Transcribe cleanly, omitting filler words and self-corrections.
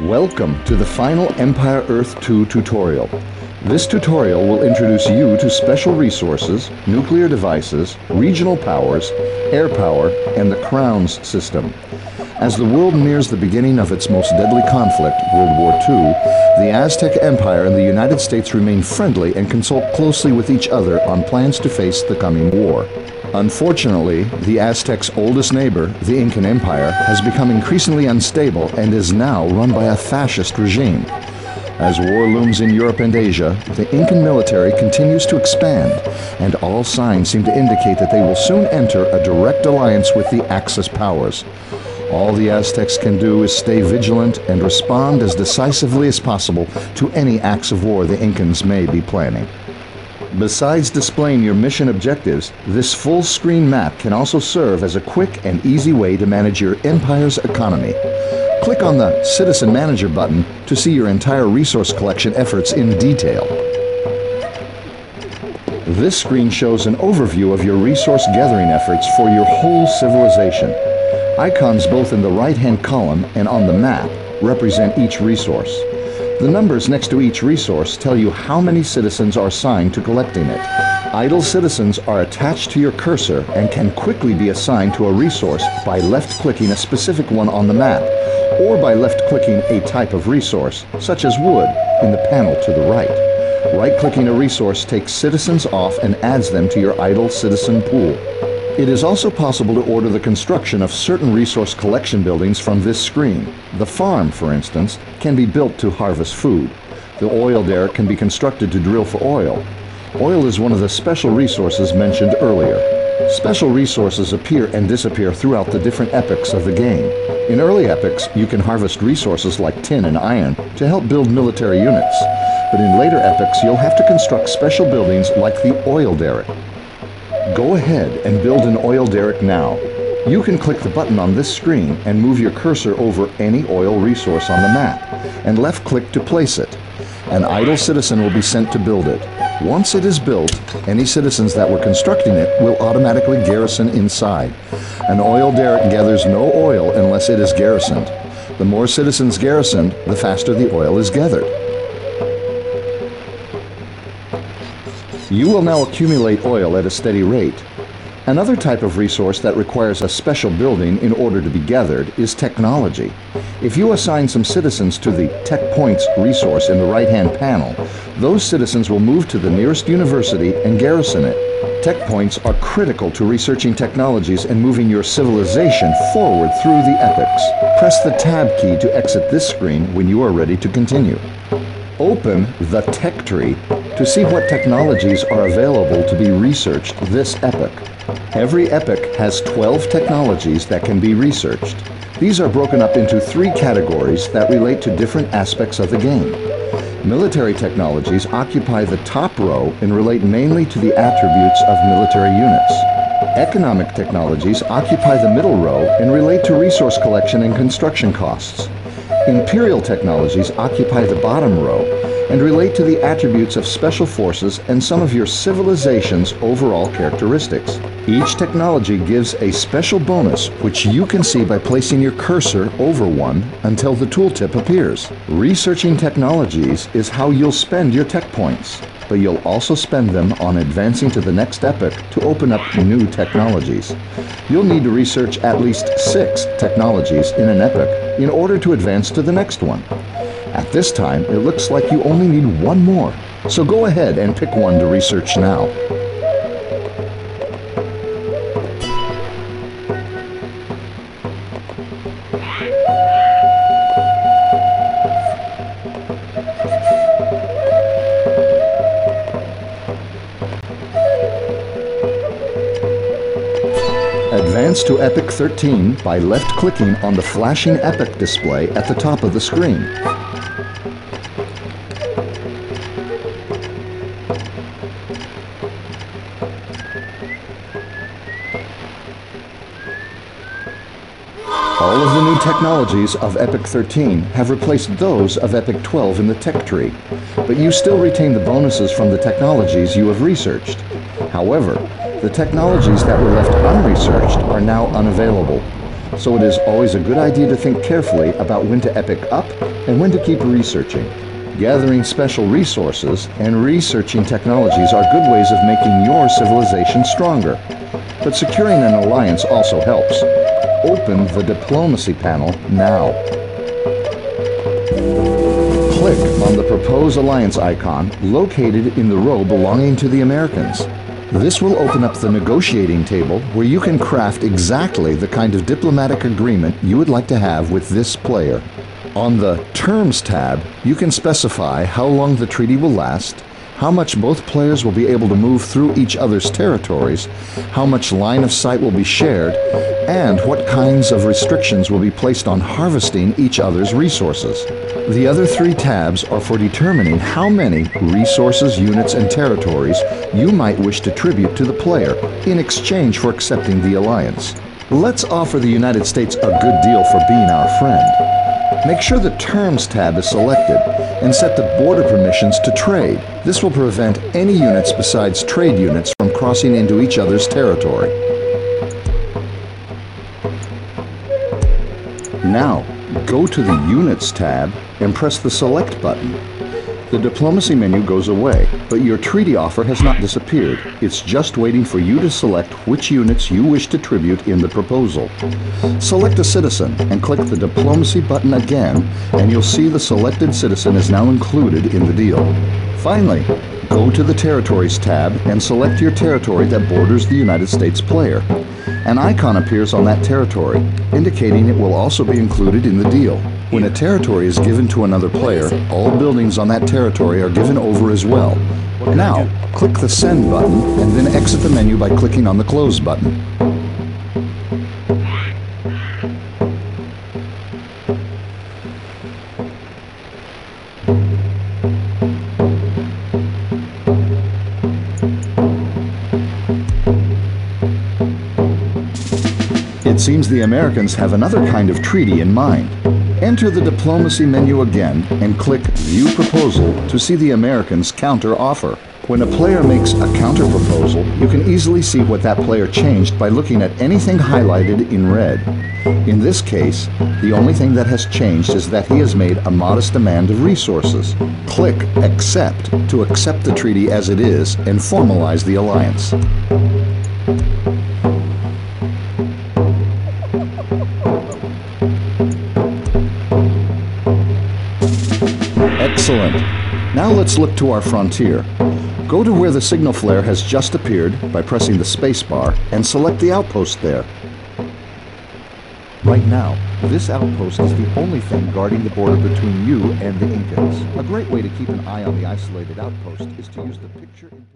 Welcome to the final Empire Earth 2 tutorial. This tutorial will introduce you to special resources, nuclear devices, regional powers, air power, and the Crown's system. As the world nears the beginning of its most deadly conflict, World War II, the Aztec Empire and the United States remain friendly and consult closely with each other on plans to face the coming war. Unfortunately, the Aztecs' oldest neighbor, the Incan Empire, has become increasingly unstable and is now run by a fascist regime. As war looms in Europe and Asia, the Incan military continues to expand, and all signs seem to indicate that they will soon enter a direct alliance with the Axis powers. All the Aztecs can do is stay vigilant and respond as decisively as possible to any acts of war the Incans may be planning. Besides displaying your mission objectives, this full-screen map can also serve as a quick and easy way to manage your empire's economy. Click on the Citizen Manager button to see your entire resource collection efforts in detail. This screen shows an overview of your resource gathering efforts for your whole civilization. Icons both in the right-hand column and on the map represent each resource. The numbers next to each resource tell you how many citizens are assigned to collecting it. Idle citizens are attached to your cursor and can quickly be assigned to a resource by left-clicking a specific one on the map, or by left-clicking a type of resource, such as wood, in the panel to the right. Right-clicking a resource takes citizens off and adds them to your idle citizen pool. It is also possible to order the construction of certain resource collection buildings from this screen. The farm, for instance, can be built to harvest food. The oil derrick can be constructed to drill for oil. Oil is one of the special resources mentioned earlier. Special resources appear and disappear throughout the different epochs of the game. In early epochs, you can harvest resources like tin and iron to help build military units. But in later epochs, you'll have to construct special buildings like the oil derrick. Go ahead and build an oil derrick now. You can click the button on this screen and move your cursor over any oil resource on the map, and left-click to place it. An idle citizen will be sent to build it. Once it is built, any citizens that were constructing it will automatically garrison inside. An oil derrick gathers no oil unless it is garrisoned. The more citizens garrisoned, the faster the oil is gathered. You will now accumulate oil at a steady rate. Another type of resource that requires a special building in order to be gathered is technology. If you assign some citizens to the Tech Points resource in the right-hand panel, those citizens will move to the nearest university and garrison it. Tech Points are critical to researching technologies and moving your civilization forward through the epochs. Press the Tab key to exit this screen when you are ready to continue. Open the Tech Tree to see what technologies are available to be researched this epoch. Every epoch has 12 technologies that can be researched. These are broken up into 3 categories that relate to different aspects of the game. Military technologies occupy the top row and relate mainly to the attributes of military units. Economic technologies occupy the middle row and relate to resource collection and construction costs. Imperial technologies occupy the bottom row and relate to the attributes of special forces and some of your civilization's overall characteristics. Each technology gives a special bonus which you can see by placing your cursor over one until the tooltip appears. Researching technologies is how you'll spend your tech points, but you'll also spend them on advancing to the next epoch to open up new technologies. You'll need to research at least 6 technologies in an epoch in order to advance to the next one. At this time, it looks like you only need one more, so go ahead and pick one to research now. Advance to Epoch 13 by left-clicking on the flashing epoch display at the top of the screen. All of the new technologies of Epoch 13 have replaced those of Epoch 12 in the tech tree, but you still retain the bonuses from the technologies you have researched. However, the technologies that were left unresearched are now unavailable. so it is always a good idea to think carefully about when to epic up and when to keep researching. Gathering special resources and researching technologies are good ways of making your civilization stronger. But securing an alliance also helps. Open the Diplomacy panel now. Click on the Propose Alliance icon located in the row belonging to the Americans. This will open up the negotiating table where you can craft exactly the kind of diplomatic agreement you would like to have with this player. On the Terms tab, you can specify how long the treaty will last, how much both players will be able to move through each other's territories, how much line of sight will be shared, and what kinds of restrictions will be placed on harvesting each other's resources. The other three tabs are for determining how many resources, units, and territories you might wish to tribute to the player in exchange for accepting the alliance. Let's offer the United States a good deal for being our friend. Make sure the Terms tab is selected and set the border permissions to trade. This will prevent any units besides trade units from crossing into each other's territory. Now, go to the Units tab and press the Select button. The Diplomacy menu goes away, but your treaty offer has not disappeared. It's just waiting for you to select which units you wish to tribute in the proposal. Select a citizen and click the Diplomacy button again, and you'll see the selected citizen is now included in the deal. Finally, go to the Territories tab and select your territory that borders the United States player. An icon appears on that territory, indicating it will also be included in the deal. When a territory is given to another player, all buildings on that territory are given over as well. Now, click the Send button and then exit the menu by clicking on the Close button. It seems the Americans have another kind of treaty in mind. Enter the Diplomacy menu again and click View Proposal to see the Americans' counter offer. When a player makes a counter proposal, you can easily see what that player changed by looking at anything highlighted in red. In this case, the only thing that has changed is that he has made a modest demand of resources. Click Accept to accept the treaty as it is and formalize the alliance. Excellent. Now let's look to our frontier. Go to where the signal flare has just appeared by pressing the spacebar and select the outpost there. Right now, this outpost is the only thing guarding the border between you and the Incans. A great way to keep an eye on the isolated outpost is to use the picture-in-picture